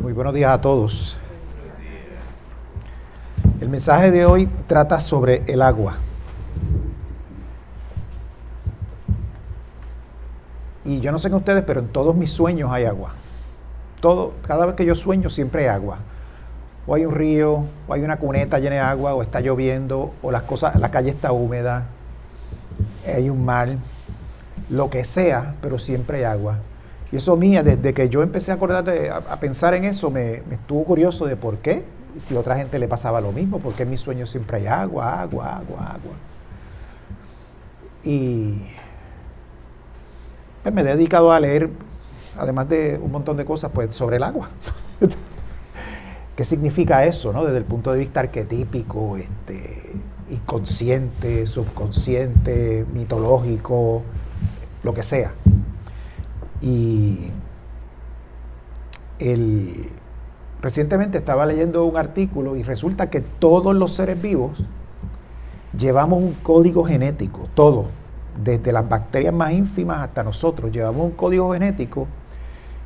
Muy buenos días a todos. El mensaje de hoy trata sobre el agua. Y yo no sé con ustedes, pero en todos mis sueños hay agua. Cada vez que yo sueño siempre hay agua. O hay un río, o hay una cuneta llena de agua, o está lloviendo, o la calle está húmeda, hay un mar, lo que sea, pero siempre hay agua. Y eso mía, desde que yo empecé a pensar en eso, me estuvo curioso de por qué, si a otra gente le pasaba lo mismo, porque en mis sueños siempre hay agua, agua, agua, agua. Y pues me he dedicado a leer, además de un montón de cosas, pues sobre el agua. ¿Qué significa eso, no? Desde el punto de vista arquetípico, inconsciente, subconsciente, mitológico, lo que sea. Y recientemente estaba leyendo un artículo y resulta que todos los seres vivos llevamos un código genético, todo, desde las bacterias más ínfimas hasta nosotros, llevamos un código genético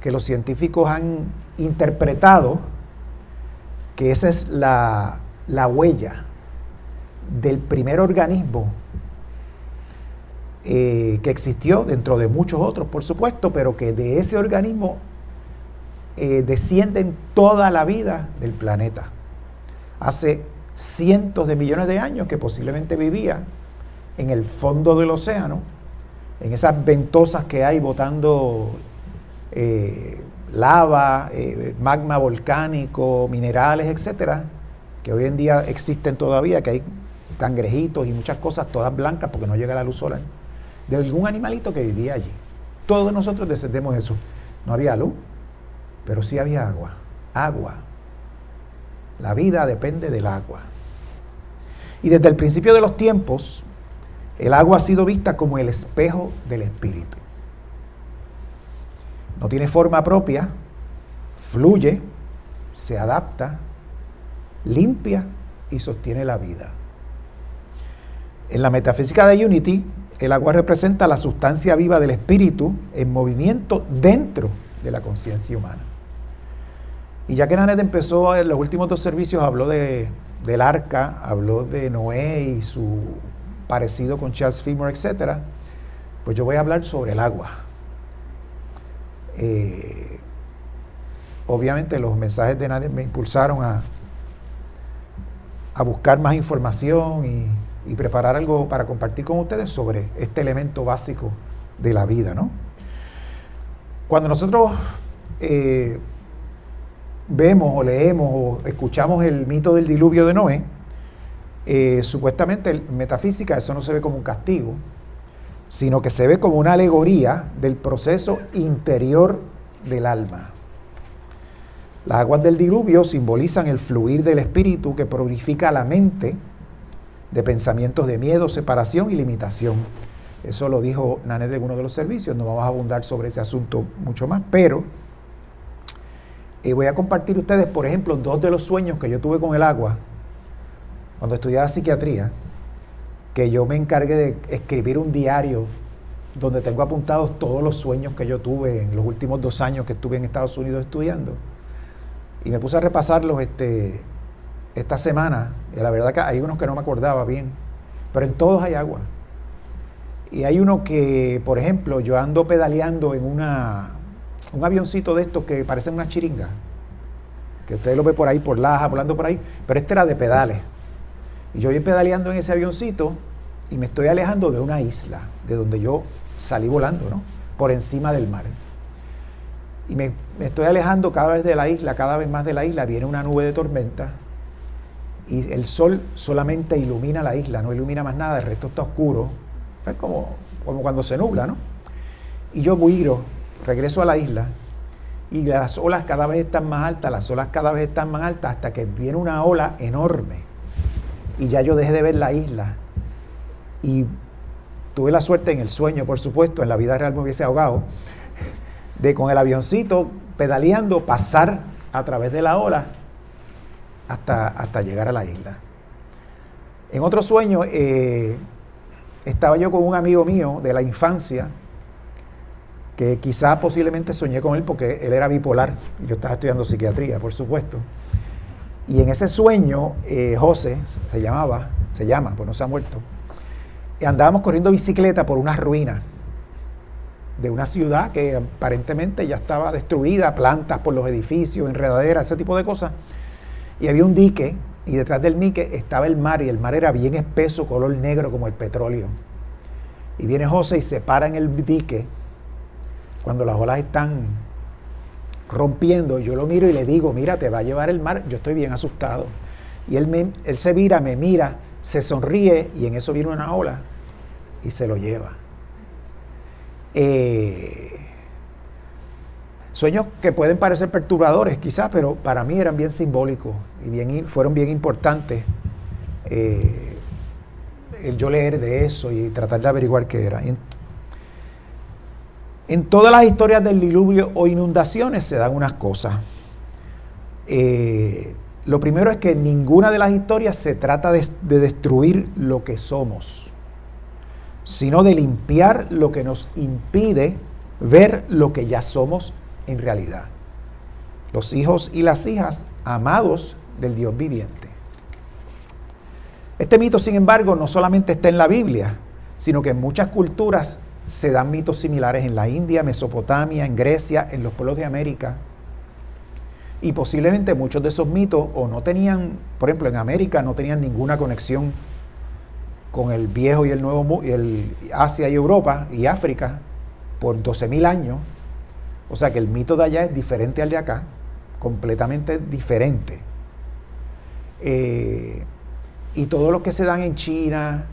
que los científicos han interpretado que esa es la huella del primer organismo que existió dentro de muchos otros, por supuesto, pero que de ese organismo descienden toda la vida del planeta. Hace cientos de millones de años que posiblemente vivía en el fondo del océano, en esas ventosas que hay botando lava, magma volcánico, minerales, etcétera, que hoy en día existen todavía, que hay cangrejitos y muchas cosas todas blancas porque no llega la luz solar, de algún animalito que vivía allí. Todos nosotros descendemos de eso. No había luz, pero sí había agua. Agua. La vida depende del agua. Y desde el principio de los tiempos, el agua ha sido vista como el espejo del espíritu. No tiene forma propia, fluye, se adapta, limpia y sostiene la vida. En la metafísica de Unity, el agua representa la sustancia viva del espíritu en movimiento dentro de la conciencia humana. Y ya que Nanette empezó en los últimos dos servicios, habló del arca, habló de Noé y su parecido con Charles Fillmore, etc., pues yo voy a hablar sobre el agua. Obviamente los mensajes de Nanette me impulsaron a buscar más información y preparar algo para compartir con ustedes sobre este elemento básico de la vida, ¿no? Cuando nosotros vemos o leemos o escuchamos el mito del diluvio de Noé, supuestamente en metafísica eso no se ve como un castigo, sino que se ve como una alegoría del proceso interior del alma. Las aguas del diluvio simbolizan el fluir del espíritu que purifica la mente de pensamientos de miedo, separación y limitación. Eso lo dijo Nanette en uno de los servicios, no vamos a abundar sobre ese asunto mucho más, pero voy a compartir ustedes, por ejemplo, dos de los sueños que yo tuve con el agua cuando estudiaba psiquiatría, que yo me encargué de escribir un diario donde tengo apuntados todos los sueños que yo tuve en los últimos 2 años que estuve en Estados Unidos estudiando. Y me puse a repasarlos esta semana, y la verdad que hay unos que no me acordaba bien, pero en todos hay agua. Y hay uno que, por ejemplo, yo ando pedaleando en un avioncito de estos que parecen una chiringa, que ustedes lo ven por ahí, por Laja, volando por ahí, pero este era de pedales. Y yo voy pedaleando en ese avioncito y me estoy alejando de una isla, de donde yo salí volando, ¿no? Por encima del mar. Y me estoy alejando cada vez de la isla, cada vez más de la isla, viene una nube de tormenta y el sol solamente ilumina la isla, no ilumina más nada, el resto está oscuro. Es como cuando se nubla, ¿no? Y yo huiro, regreso a la isla y las olas cada vez están más altas, hasta que viene una ola enorme y ya yo dejé de ver la isla y tuve la suerte en el sueño, por supuesto, en la vida real me hubiese ahogado, de con el avioncito pedaleando pasar a través de la ola hasta llegar a la isla. En otro sueño estaba yo con un amigo mío de la infancia que quizá posiblemente soñé con él porque él era bipolar. Yo estaba estudiando psiquiatría, por supuesto. Y en ese sueño, José se llama, pues no se ha muerto, andábamos corriendo bicicleta por unas ruinas de una ciudad que aparentemente ya estaba destruida, plantas por los edificios, enredaderas, ese tipo de cosas. Y había un dique, y detrás del dique estaba el mar, y el mar era bien espeso, color negro como el petróleo. Y viene José y se para en el dique, cuando las olas están rompiendo. Yo lo miro y le digo, mira, te va a llevar el mar. Yo estoy bien asustado. Y él se vira, me mira, se sonríe, y en eso viene una ola y se lo lleva. Sueños que pueden parecer perturbadores quizás, pero para mí eran bien simbólicos y fueron bien importantes el yo leer de eso y tratar de averiguar qué era. En todas las historias del diluvio o inundaciones se dan unas cosas. Lo primero es que ninguna de las historias se trata de destruir lo que somos, sino de limpiar lo que nos impide ver lo que ya somos en realidad. Los hijos y las hijas amados del Dios viviente. Este mito, sin embargo, no solamente está en la Biblia, sino que en muchas culturas se dan mitos similares en la India, Mesopotamia, en Grecia, en los pueblos de América. Y posiblemente muchos de esos mitos o no tenían, por ejemplo, en América no tenían ninguna conexión con el viejo y el nuevo, el Asia y Europa y África por 12.000 años. O sea que el mito de allá es diferente al de acá, completamente diferente. Y todos los que se dan en China,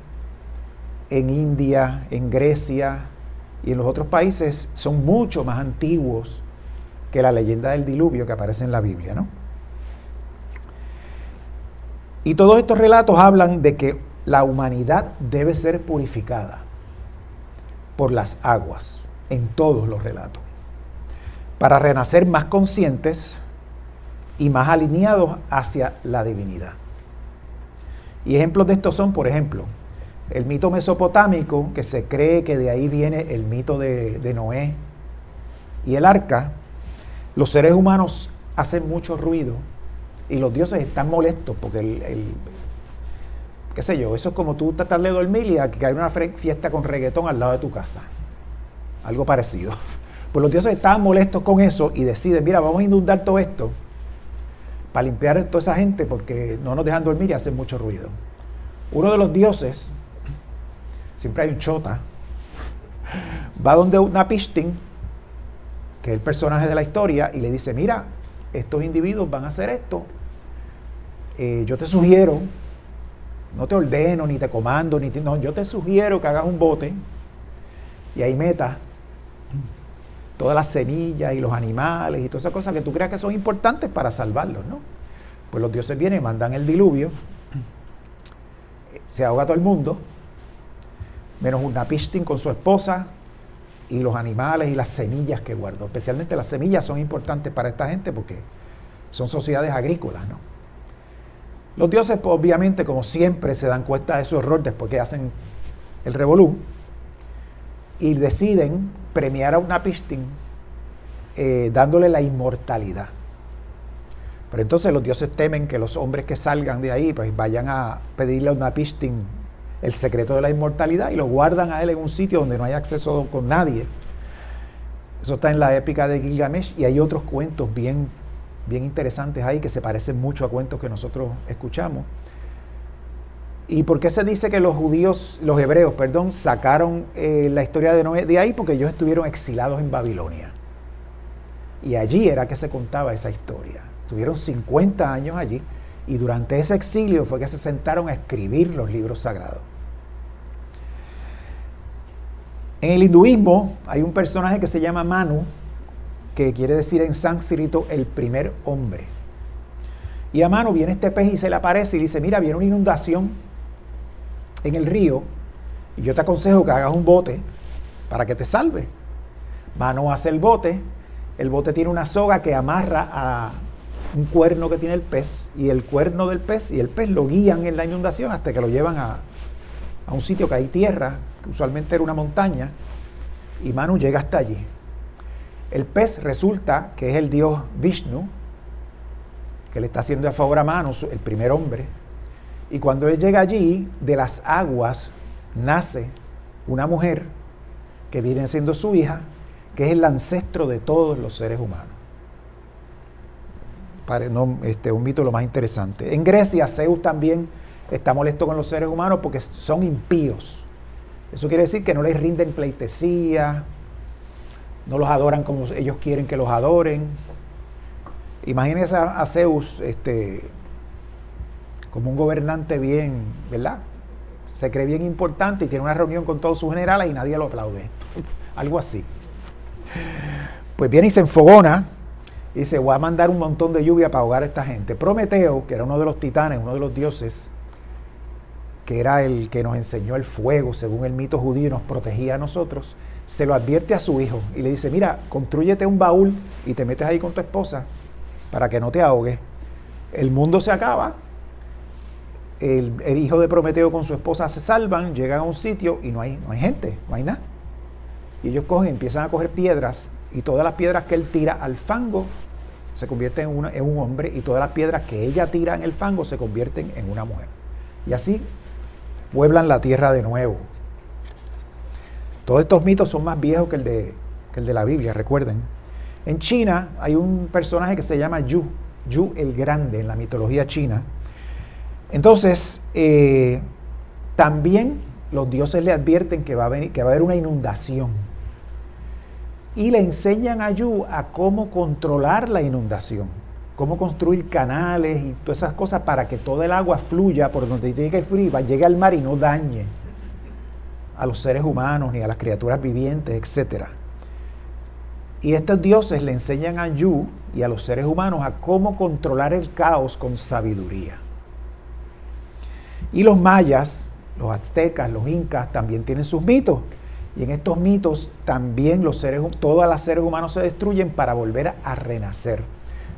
en India, en Grecia y en los otros países son mucho más antiguos que la leyenda del diluvio que aparece en la Biblia, ¿no? Y todos estos relatos hablan de que la humanidad debe ser purificada por las aguas, en todos los relatos, para renacer más conscientes y más alineados hacia la divinidad. Y ejemplos de estos son, por ejemplo, el mito mesopotámico, que se cree que de ahí viene el mito de Noé y el arca. Los seres humanos hacen mucho ruido y los dioses están molestos porque qué sé yo, eso es como tú tratar de dormir y que hay una fiesta con reggaetón al lado de tu casa. Algo parecido. Pues los dioses estaban molestos con eso y deciden, mira, vamos a inundar todo esto para limpiar a toda esa gente porque no nos dejan dormir y hacen mucho ruido. Uno de los dioses, siempre hay un chota, va donde Napishtim, que es el personaje de la historia, y le dice, mira, estos individuos van a hacer esto, yo te sugiero, no te ordeno, ni te comando, no, yo te sugiero que hagas un bote y ahí metas todas las semillas y los animales y todas esas cosas que tú creas que son importantes para salvarlos, ¿no? Pues los dioses vienen, mandan el diluvio, se ahoga todo el mundo, menos Napishtim con su esposa y los animales y las semillas que guardó. Especialmente las semillas son importantes para esta gente porque son sociedades agrícolas, ¿no? Los dioses, pues, obviamente, como siempre, se dan cuenta de su error después que hacen el revolú y deciden premiar a Napishtim dándole la inmortalidad. Pero entonces los dioses temen que los hombres que salgan de ahí pues vayan a pedirle a Napishtim el secreto de la inmortalidad y lo guardan a él en un sitio donde no hay acceso con nadie. Eso está en la épica de Gilgamesh y hay otros cuentos bien interesantes ahí que se parecen mucho a cuentos que nosotros escuchamos. ¿Y por qué se dice que los hebreos, sacaron la historia de Noé de ahí? Porque ellos estuvieron exilados en Babilonia. Y allí era que se contaba esa historia. Tuvieron 50 años allí y durante ese exilio fue que se sentaron a escribir los libros sagrados. En el hinduismo hay un personaje que se llama Manu, que quiere decir en sánscrito el primer hombre. Y a Manu viene este pez y se le aparece y dice, mira, viene una inundación en el río y yo te aconsejo que hagas un bote para que te salve. Manu hace el bote tiene una soga que amarra a un cuerno que tiene el pez y el cuerno del pez y el pez lo guían en la inundación hasta que lo llevan a un sitio que hay tierra, que usualmente era una montaña, y Manu llega hasta allí. El pez resulta que es el dios Vishnu, que le está haciendo el favor a Manu, el primer hombre. Y cuando él llega allí, de las aguas nace una mujer que viene siendo su hija, que es el ancestro de todos los seres humanos. Un mito lo más interesante. En Grecia, Zeus también está molesto con los seres humanos porque son impíos. Eso quiere decir que no les rinden pleitesía, no los adoran como ellos quieren que los adoren. Imagínense a Zeus como un gobernante bien, ¿verdad? Se cree bien importante y tiene una reunión con todos sus generales y nadie lo aplaude. Algo así. Pues viene y se enfogona y dice, voy a mandar un montón de lluvia para ahogar a esta gente. Prometeo, que era uno de los titanes, uno de los dioses, que era el que nos enseñó el fuego, según el mito judío, y nos protegía a nosotros, se lo advierte a su hijo y le dice, mira, constrúyete un baúl y te metes ahí con tu esposa para que no te ahogues. El mundo se acaba, el hijo de Prometeo con su esposa se salvan, llegan a un sitio y no hay gente, no hay nada. Y ellos empiezan a coger piedras y todas las piedras que él tira al fango se convierten en un hombre y todas las piedras que ella tira en el fango se convierten en una mujer. Y así pueblan la tierra de nuevo. Todos estos mitos son más viejos que el de la Biblia, recuerden. En China hay un personaje que se llama Yu el Grande en la mitología china. Entonces, también los dioses le advierten que va a haber una inundación. Y le enseñan a Yu a cómo controlar la inundación, cómo construir canales y todas esas cosas para que toda el agua fluya por donde tiene que fluir, llegue al mar y no dañe a los seres humanos ni a las criaturas vivientes, etc. Y estos dioses le enseñan a Yu y a los seres humanos a cómo controlar el caos con sabiduría. Y los mayas, los aztecas, los incas también tienen sus mitos. Y en estos mitos también todos los seres humanos se destruyen para volver a renacer,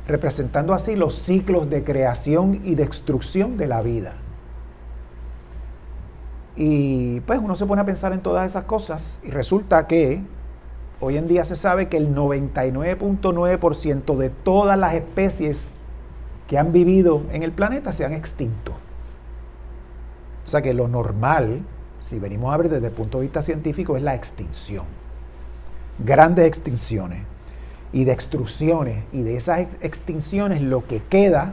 representando así los ciclos de creación y destrucción de la vida. Y pues uno se pone a pensar en todas esas cosas y resulta que hoy en día se sabe que el 99.9% de todas las especies que han vivido en el planeta se han extinto. O sea que lo normal, si venimos a ver desde el punto de vista científico, es la extinción. Grandes extinciones y destrucciones. Y de esas extinciones lo que queda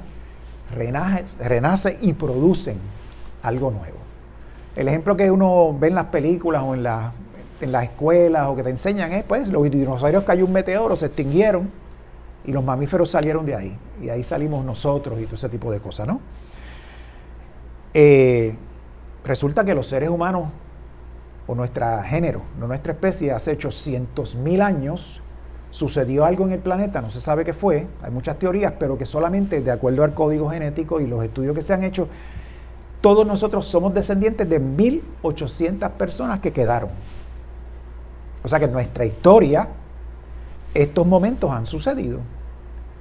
renace y producen algo nuevo. El ejemplo que uno ve en las películas o en las escuelas o que te enseñan es, pues, los dinosaurios cayó un meteoro, se extinguieron y los mamíferos salieron de ahí. Y ahí salimos nosotros y todo ese tipo de cosas, ¿no? Resulta que los seres humanos, o nuestro género, no nuestra especie, hace 800,000 años sucedió algo en el planeta, no se sabe qué fue, hay muchas teorías, pero que solamente de acuerdo al código genético y los estudios que se han hecho, todos nosotros somos descendientes de 1.800 personas que quedaron. O sea que en nuestra historia, estos momentos han sucedido,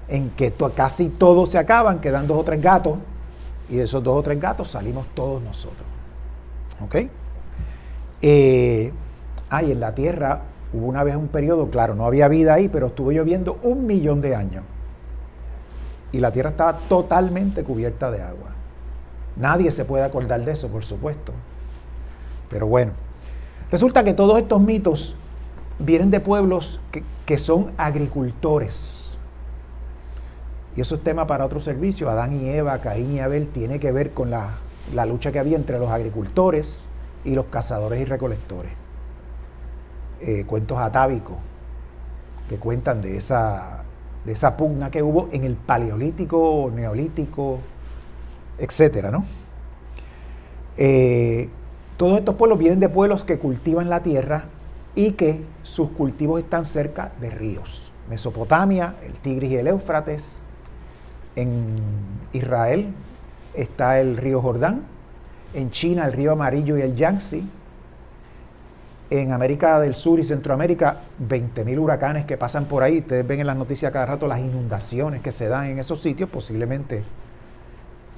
en que casi todos se acaban, quedan 2 o 3 gatos, y de esos 2 o 3 gatos salimos todos nosotros. ¿Ok? En la Tierra hubo una vez un periodo, claro, no había vida ahí, pero estuvo lloviendo 1.000.000 de años. Y la Tierra estaba totalmente cubierta de agua. Nadie se puede acordar de eso, por supuesto. Pero bueno, resulta que todos estos mitos vienen de pueblos que son agricultores. Y eso es tema para otro servicio. Adán y Eva, Caín y Abel, tiene que ver con la lucha que había entre los agricultores y los cazadores y recolectores. Cuentos atávicos que cuentan de esa pugna que hubo en el Paleolítico, Neolítico, etcétera, ¿no? Todos estos pueblos vienen de pueblos que cultivan la tierra y que sus cultivos están cerca de ríos. Mesopotamia, el Tigris y el Éufrates. En Israel está el río Jordán. En China el río Amarillo y el Yangtze. En América del Sur y Centroamérica, 20.000 huracanes que pasan por ahí. Ustedes ven en las noticias cada rato las inundaciones que se dan en esos sitios. Posiblemente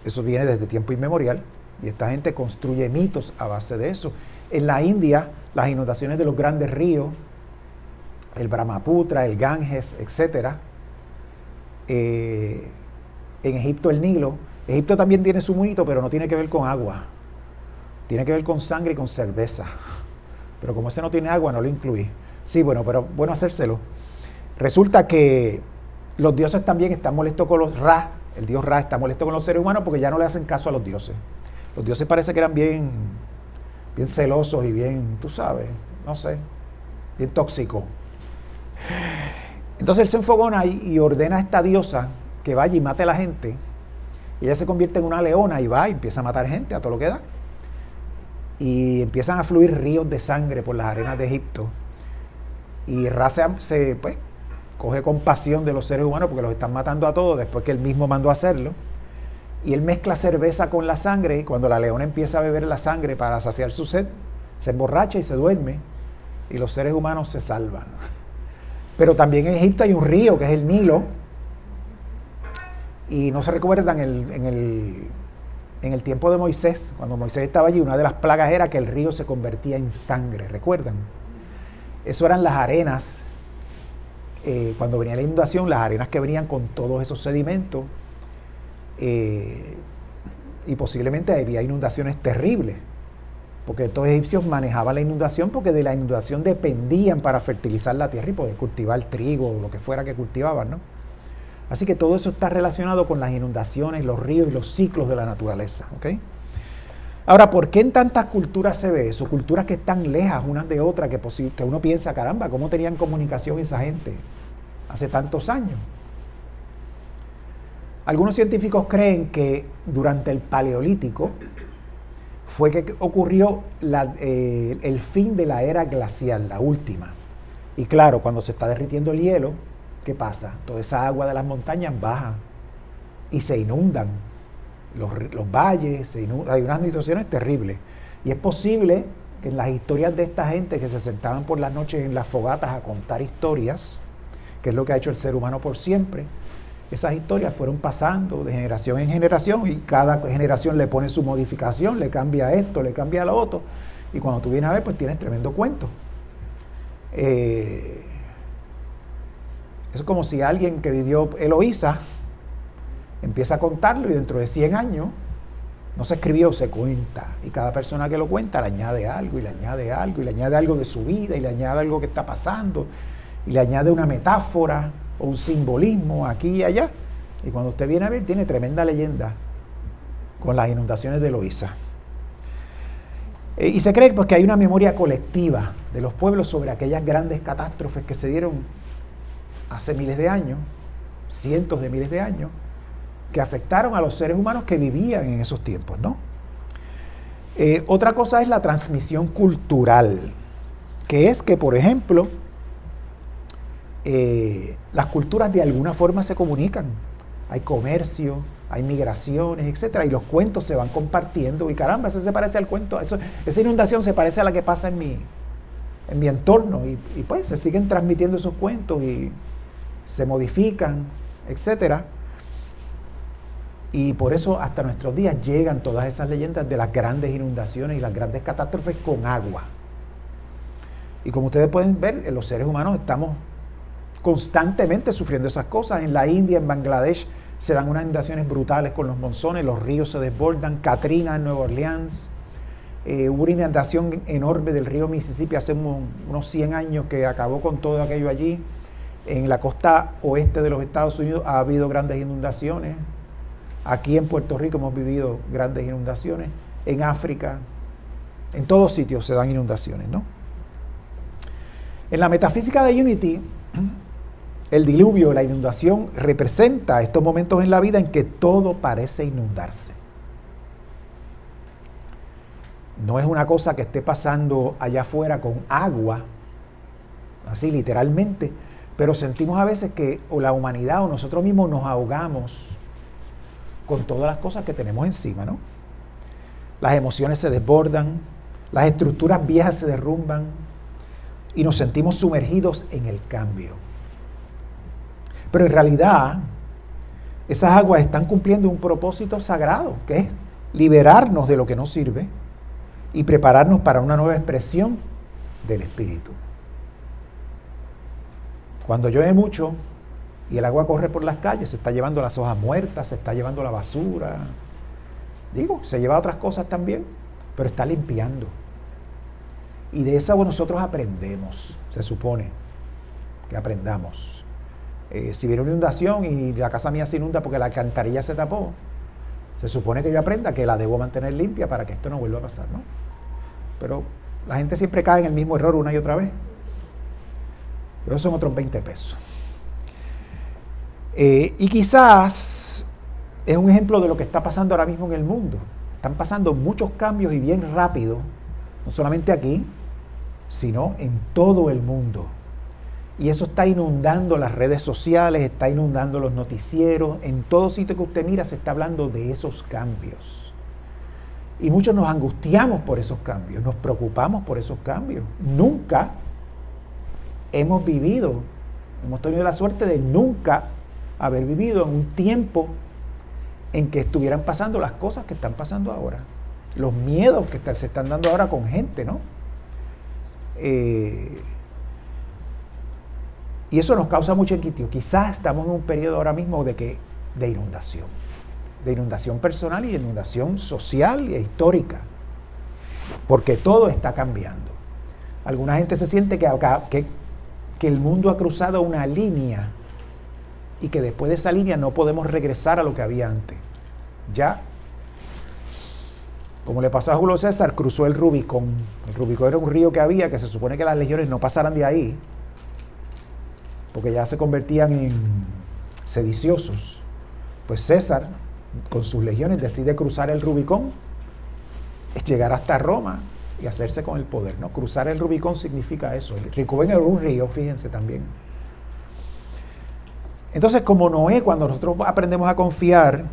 eso viene desde tiempo inmemorial. Y esta gente construye mitos a base de eso. En la India, las inundaciones de los grandes ríos el Brahmaputra, el Ganges, etc. En Egipto el Nilo. Egipto también tiene su monito, pero no tiene que ver con agua. Tiene que ver con sangre y con cerveza. Pero como ese no tiene agua, no lo incluí. Sí, bueno, pero bueno hacérselo. Resulta que los dioses también están molestos con los Ra. El dios Ra está molesto con los seres humanos porque ya no le hacen caso a los dioses. Los dioses parece que eran bien celosos y bien, tú sabes, no sé, bien tóxicos. Entonces él se enfogona y ordena a esta diosa que vaya y mate a la gente. Y ella se convierte en una leona y va y empieza a matar gente a todo lo que da. Y empiezan a fluir ríos de sangre por las arenas de Egipto. Y Ra pues, coge compasión de los seres humanos porque los están matando a todos después que él mismo mandó a hacerlo. Y él mezcla cerveza con la sangre y cuando la leona empieza a beber la sangre para saciar su sed, se emborracha y se duerme y los seres humanos se salvan. Pero también en Egipto hay un río que es el Nilo y no se recuerdan en el tiempo de Moisés, cuando Moisés estaba allí, una de las plagas era que el río se convertía en sangre, ¿recuerdan? Eso eran las arenas, cuando venía la inundación, las arenas que venían con todos esos sedimentos, y posiblemente había inundaciones terribles, porque estos egipcios manejaban la inundación porque de la inundación dependían para fertilizar la tierra y poder cultivar trigo o lo que fuera que cultivaban, ¿no? Así que todo eso está relacionado con las inundaciones, los ríos y los ciclos de la naturaleza, ¿ok? Ahora, ¿por qué en tantas culturas se ve eso? Culturas que están lejas unas de otras, que uno piensa, caramba, ¿cómo tenían comunicación esa gente hace tantos años? Algunos científicos creen que durante el Paleolítico fue que ocurrió el fin de la era glacial, la última. Y claro, cuando se está derritiendo el hielo, ¿qué pasa? Toda esa agua de las montañas baja y se inundan los valles, hay unas situaciones terribles. Y es posible que en las historias de esta gente que se sentaban por las noches en las fogatas a contar historias, que es lo que ha hecho el ser humano por siempre, esas historias fueron pasando de generación en generación y cada generación le pone su modificación, le cambia esto, le cambia lo otro, y cuando tú vienes a ver, pues tienes tremendo cuento. Eso es como si alguien que vivió Eloísa empieza a contarlo y dentro de 100 años no se escribió, se cuenta. Y cada persona que lo cuenta le añade algo y le añade algo y le añade algo de su vida y le añade algo que está pasando y le añade una metáfora o un simbolismo aquí y allá. Y cuando usted viene a ver, tiene tremenda leyenda con las inundaciones de Eloísa. Y se cree pues, que hay una memoria colectiva de los pueblos sobre aquellas grandes catástrofes que se dieron hace miles de años, cientos de miles de años, que afectaron a los seres humanos que vivían en esos tiempos, ¿no? Otra cosa es la transmisión cultural, que es que, por ejemplo, las culturas de alguna forma se comunican. Hay comercio, hay migraciones, etcétera, y los cuentos se van compartiendo. Y caramba, ese se parece al cuento, esa inundación se parece a la que pasa en mi entorno. Y pues se siguen transmitiendo esos cuentos y se modifican, etcétera. Y por eso hasta nuestros días llegan todas esas leyendas de las grandes inundaciones y las grandes catástrofes con agua. Y como ustedes pueden ver, los seres humanos estamos constantemente sufriendo esas cosas. En la India, en Bangladesh, se dan unas inundaciones brutales con los monzones, los ríos se desbordan. Katrina en Nueva Orleans, hubo una inundación enorme del río Mississippi hace unos 100 años que acabó con todo aquello allí. En la costa oeste de los Estados Unidos ha habido grandes inundaciones. Aquí en Puerto Rico hemos vivido grandes inundaciones. En África, en todos sitios se dan inundaciones, ¿no? En la metafísica de Unity, el diluvio, la inundación, representa estos momentos en la vida en que todo parece inundarse. No es una cosa que esté pasando allá afuera con agua, así literalmente, pero sentimos a veces que o la humanidad o nosotros mismos nos ahogamos con todas las cosas que tenemos encima, ¿no? Las emociones se desbordan, las estructuras viejas se derrumban y nos sentimos sumergidos en el cambio. Pero en realidad, esas aguas están cumpliendo un propósito sagrado, que es liberarnos de lo que no sirve y prepararnos para una nueva expresión del Espíritu. Cuando llueve mucho y el agua corre por las calles, se está llevando las hojas muertas, se está llevando la basura. Digo, se lleva otras cosas también, pero está limpiando. Y de eso nosotros aprendemos, se supone que aprendamos. Si viene una inundación y la casa mía se inunda porque la alcantarilla se tapó, se supone que yo aprenda que la debo mantener limpia para que esto no vuelva a pasar, ¿no? Pero la gente siempre cae en el mismo error una y otra vez. Pero son otros 20 pesos. Y quizás es un ejemplo de lo que está pasando ahora mismo en el mundo. Están pasando muchos cambios y bien rápido, no solamente aquí, sino en todo el mundo. Y eso está inundando las redes sociales, está inundando los noticieros. En todo sitio que usted mira se está hablando de esos cambios. Y muchos nos angustiamos por esos cambios, nos preocupamos por esos cambios. Nunca hemos tenido la suerte de nunca haber vivido en un tiempo en que estuvieran pasando las cosas que están pasando ahora. Los miedos que se están dando ahora con gente, ¿no? Y eso nos causa mucho inquietud. Quizás estamos en un periodo ahora mismo de inundación personal y de inundación social e histórica, porque todo está cambiando. Alguna gente se siente que el mundo ha cruzado una línea y que después de esa línea no podemos regresar a lo que había antes. Ya, como le pasó a Julio César, cruzó el Rubicón. El Rubicón era un río que había, que se supone que las legiones no pasaran de ahí, porque ya se convertían en sediciosos. Pues César, con sus legiones, decide cruzar el Rubicón, es llegar hasta Roma y hacerse con el poder, ¿no? Cruzar el Rubicón significa eso. El Rubicón era un río, fíjense también. Entonces, como Noé, cuando nosotros aprendemos a confiar,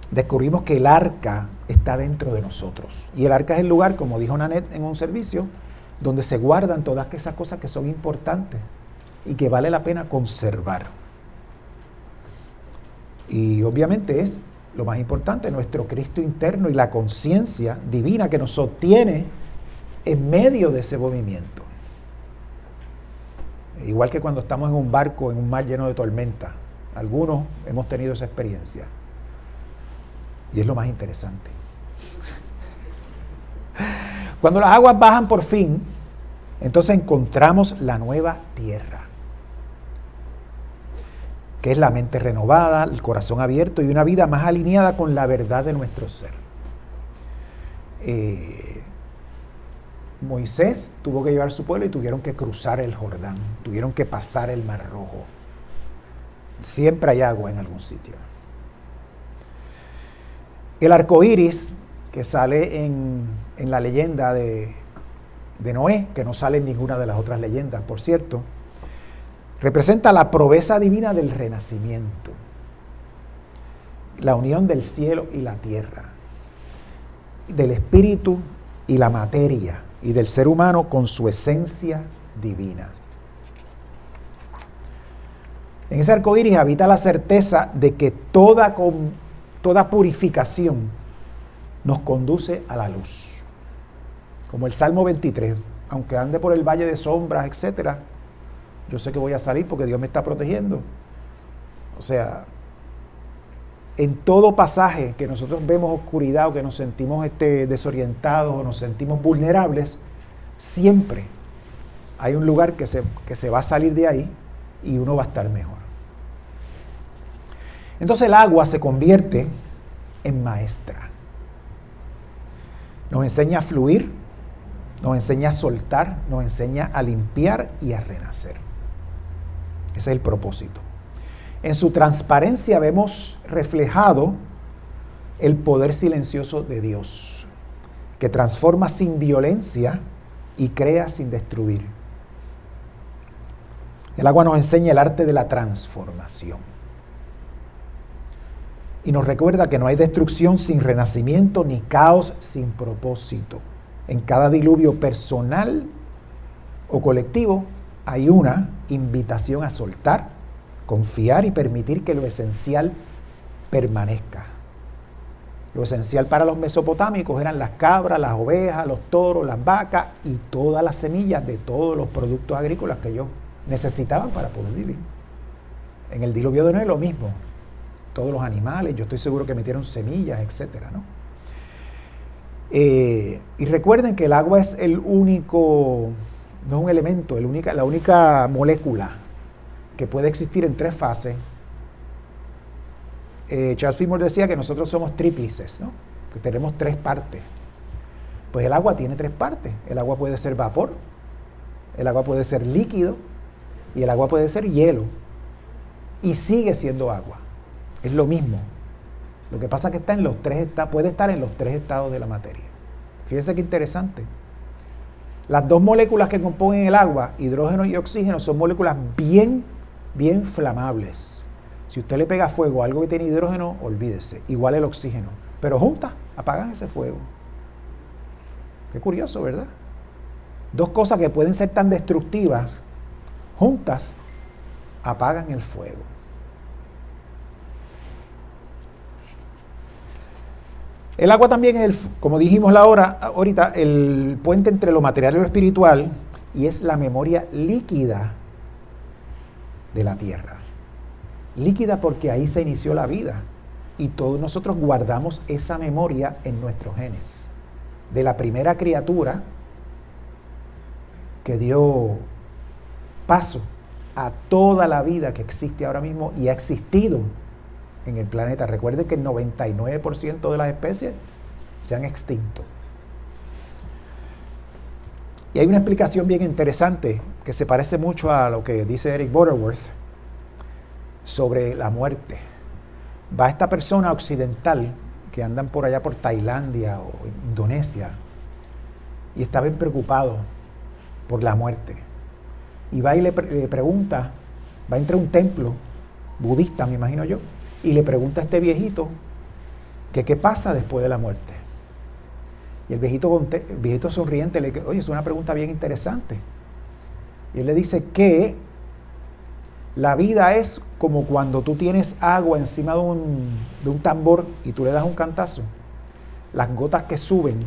descubrimos que el arca está dentro de nosotros. Y el arca es el lugar, como dijo Nanette en un servicio, donde se guardan todas esas cosas que son importantes y que vale la pena conservar. Y obviamente es lo más importante, nuestro Cristo interno y la conciencia divina que nos sostiene en medio de ese movimiento. Igual que cuando estamos en un barco, en un mar lleno de tormenta. Algunos hemos tenido esa experiencia. Y es lo más interesante. Cuando las aguas bajan por fin, entonces encontramos la nueva tierra, que es la mente renovada, el corazón abierto y una vida más alineada con la verdad de nuestro ser. Moisés tuvo que llevar a su pueblo y tuvieron que cruzar el Jordán, tuvieron que pasar el Mar Rojo. Siempre hay agua en algún sitio. El arco iris, que sale en la leyenda de Noé, que no sale en ninguna de las otras leyendas, por cierto, representa la promesa divina del renacimiento, la unión del cielo y la tierra, del espíritu y la materia, y del ser humano con su esencia divina. En ese arco iris habita la certeza de que toda purificación nos conduce a la luz. Como el Salmo 23, aunque ande por el valle de sombras, etcétera, yo sé que voy a salir porque Dios me está protegiendo. O sea, en todo pasaje que nosotros vemos oscuridad o que nos sentimos desorientados o nos sentimos vulnerables, siempre hay un lugar que se va a salir de ahí y uno va a estar mejor. Entonces el agua se convierte en maestra. Nos enseña a fluir, nos enseña a soltar, nos enseña a limpiar y a renacer. Ese es el propósito. En su transparencia vemos reflejado el poder silencioso de Dios, que transforma sin violencia y crea sin destruir. El agua nos enseña el arte de la transformación. Y nos recuerda que no hay destrucción sin renacimiento ni caos sin propósito. En cada diluvio personal o colectivo hay una invitación a soltar, confiar y permitir que lo esencial permanezca. Lo esencial para los mesopotámicos eran las cabras, las ovejas, los toros, las vacas y todas las semillas de todos los productos agrícolas que ellos necesitaban para poder vivir. En el diluvio de Noé lo mismo. Todos los animales, yo estoy seguro que metieron semillas, etcétera, ¿no? Y recuerden que el agua es el único, no es un elemento, la única molécula que puede existir en 3 fases. Charles Fillmore decía que nosotros somos tríplices, ¿no? Que tenemos 3 partes. Pues el agua tiene 3 partes. El agua puede ser vapor, el agua puede ser líquido y el agua puede ser hielo. Y sigue siendo agua. Es lo mismo. Lo que pasa es que está en los 3 estados, puede estar en los 3 estados de la materia. Fíjense qué interesante. Las 2 moléculas que componen el agua, hidrógeno y oxígeno, son moléculas bien flamables. Si usted le pega fuego a algo que tiene hidrógeno, olvídese. Igual el oxígeno. Pero juntas apagan ese fuego. Qué curioso, ¿verdad? 2 cosas que pueden ser tan destructivas, juntas apagan el fuego. El agua también es, como dijimos ahorita, el puente entre lo material y lo espiritual, y es la memoria líquida de la tierra. Líquida porque ahí se inició la vida, y todos nosotros guardamos esa memoria en nuestros genes. De la primera criatura que dio paso a toda la vida que existe ahora mismo y ha existido en el planeta. Recuerden que el 99% de las especies se han extinto. Y hay una explicación bien interesante que se parece mucho a lo que dice Eric Butterworth sobre la muerte. Va esta persona occidental que andan por allá por Tailandia o Indonesia y está bien preocupado por la muerte. Y va y le pregunta, va entre un templo budista, me imagino yo, y le pregunta a este viejito que qué pasa después de la muerte. Y el viejito sonriente le dice, oye, es una pregunta bien interesante. Y él le dice que la vida es como cuando tú tienes agua encima de un tambor y tú le das un cantazo. Las gotas que suben,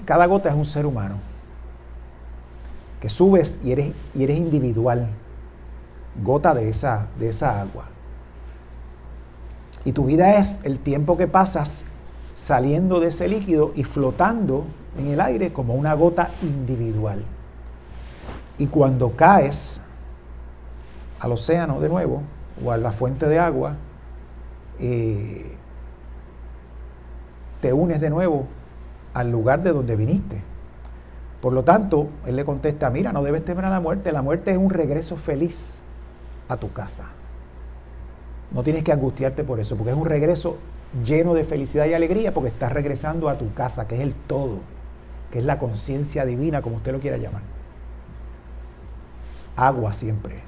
cada gota es un ser humano. Que subes y eres individual. Gota de esa agua. Y tu vida es el tiempo que pasas saliendo de ese líquido y flotando en el aire como una gota individual. Y cuando caes al océano de nuevo o a la fuente de agua, te unes de nuevo al lugar de donde viniste. Por lo tanto, él le contesta, mira, no debes temer a la muerte es un regreso feliz a tu casa. No tienes que angustiarte por eso, porque es un regreso lleno de felicidad y alegría, porque estás regresando a tu casa, que es el todo, que es la conciencia divina, como usted lo quiera llamar. Agua siempre,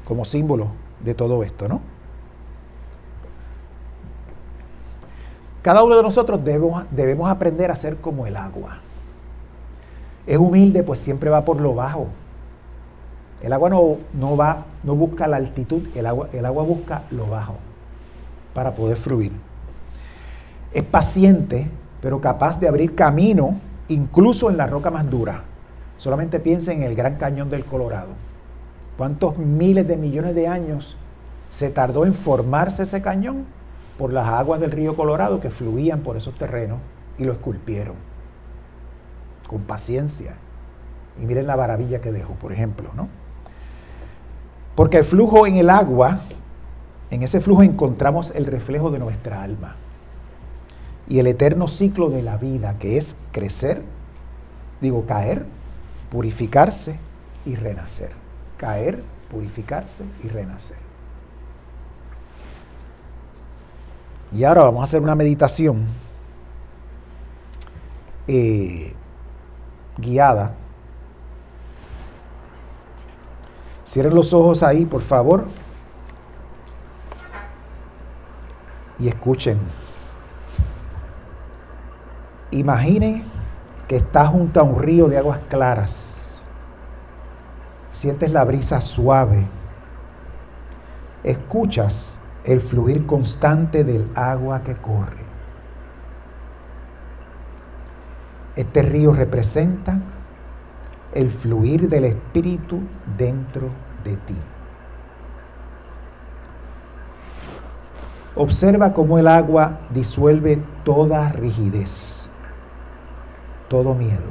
como símbolo de todo esto, ¿no? Cada uno de nosotros debemos aprender a ser como el agua. Es humilde, pues siempre va por lo bajo. El agua no busca la altitud, el agua busca lo bajo para poder fluir. Es paciente, pero capaz de abrir camino incluso en la roca más dura. Solamente piensen en el Gran Cañón del Colorado. ¿Cuántos miles de millones de años se tardó en formarse ese cañón? Por las aguas del río Colorado que fluían por esos terrenos y lo esculpieron con paciencia. Y miren la maravilla que dejó, por ejemplo, ¿no? Porque el flujo en el agua, en ese flujo encontramos el reflejo de nuestra alma y el eterno ciclo de la vida, que es caer, purificarse y renacer. Caer, purificarse y renacer. Y ahora vamos a hacer una meditación guiada. Cierren los ojos ahí, por favor, y escuchen. Imaginen que estás junto a un río de aguas claras. Sientes la brisa suave. Escuchas el fluir constante del agua que corre. Este río representa el fluir del Espíritu dentro de ti. Observa cómo el agua disuelve toda rigidez, todo miedo,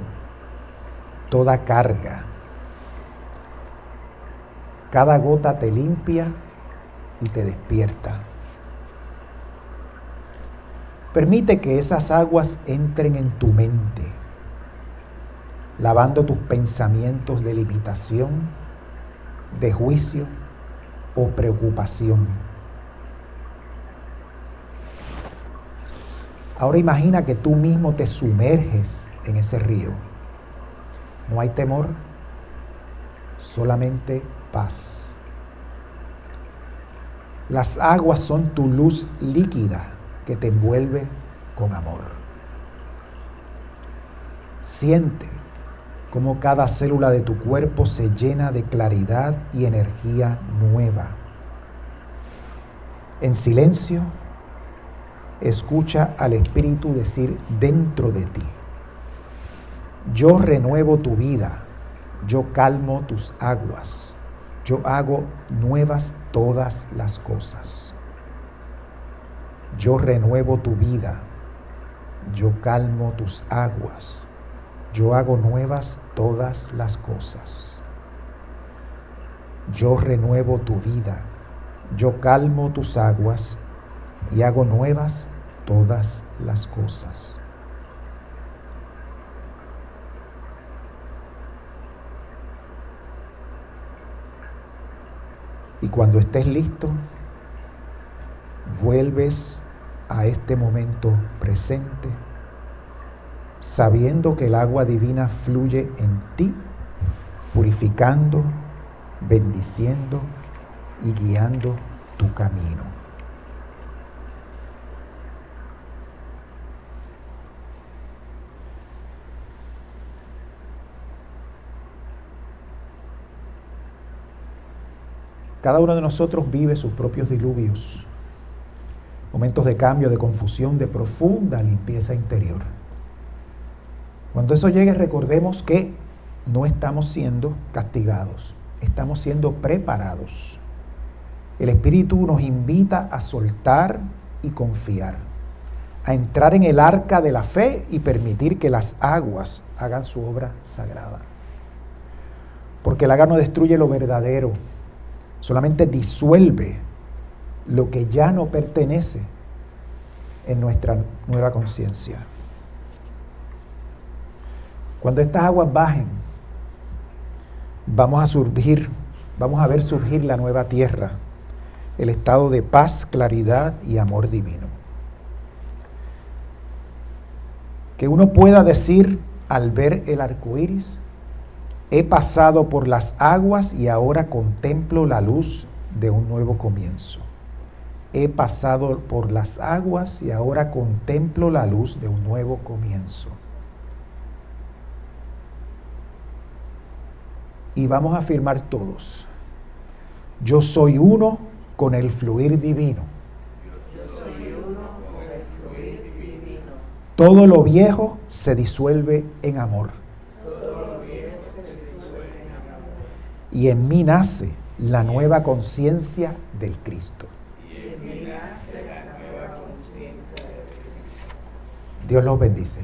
toda carga. Cada gota te limpia y te despierta. Permite que esas aguas entren en tu mente, lavando tus pensamientos de limitación, de juicio o preocupación. Ahora imagina que tú mismo te sumerges en ese río. No hay temor, solamente paz. Las aguas son tu luz líquida que te envuelve con amor. Siente cómo cada célula de tu cuerpo se llena de claridad y energía nueva. En silencio, escucha al Espíritu decir dentro de ti: yo renuevo tu vida, yo calmo tus aguas, yo hago nuevas todas las cosas. Yo renuevo tu vida, yo calmo tus aguas, yo hago nuevas todas las cosas. Yo renuevo tu vida, yo calmo tus aguas y hago nuevas todas las cosas. Y cuando estés listo, vuelves a este momento presente, sabiendo que el agua divina fluye en ti, purificando, bendiciendo y guiando tu camino. Cada uno de nosotros vive sus propios diluvios, momentos de cambio, de confusión, de profunda limpieza interior. Cuando eso llegue, recordemos que no estamos siendo castigados, estamos siendo preparados. El Espíritu nos invita a soltar y confiar, a entrar en el arca de la fe y permitir que las aguas hagan su obra sagrada. Porque el agua no destruye lo verdadero, solamente disuelve lo que ya no pertenece en nuestra nueva conciencia. Cuando estas aguas bajen, vamos a ver surgir la nueva tierra, el estado de paz, claridad y amor divino. Que uno pueda decir al ver el arco iris: he pasado por las aguas y ahora contemplo la luz de un nuevo comienzo. He pasado por las aguas y ahora contemplo la luz de un nuevo comienzo. Y vamos a afirmar todos: yo soy uno con el fluir divino. Todo lo viejo se disuelve en amor. Y en mí nace la nueva conciencia del Cristo. Dios los bendice.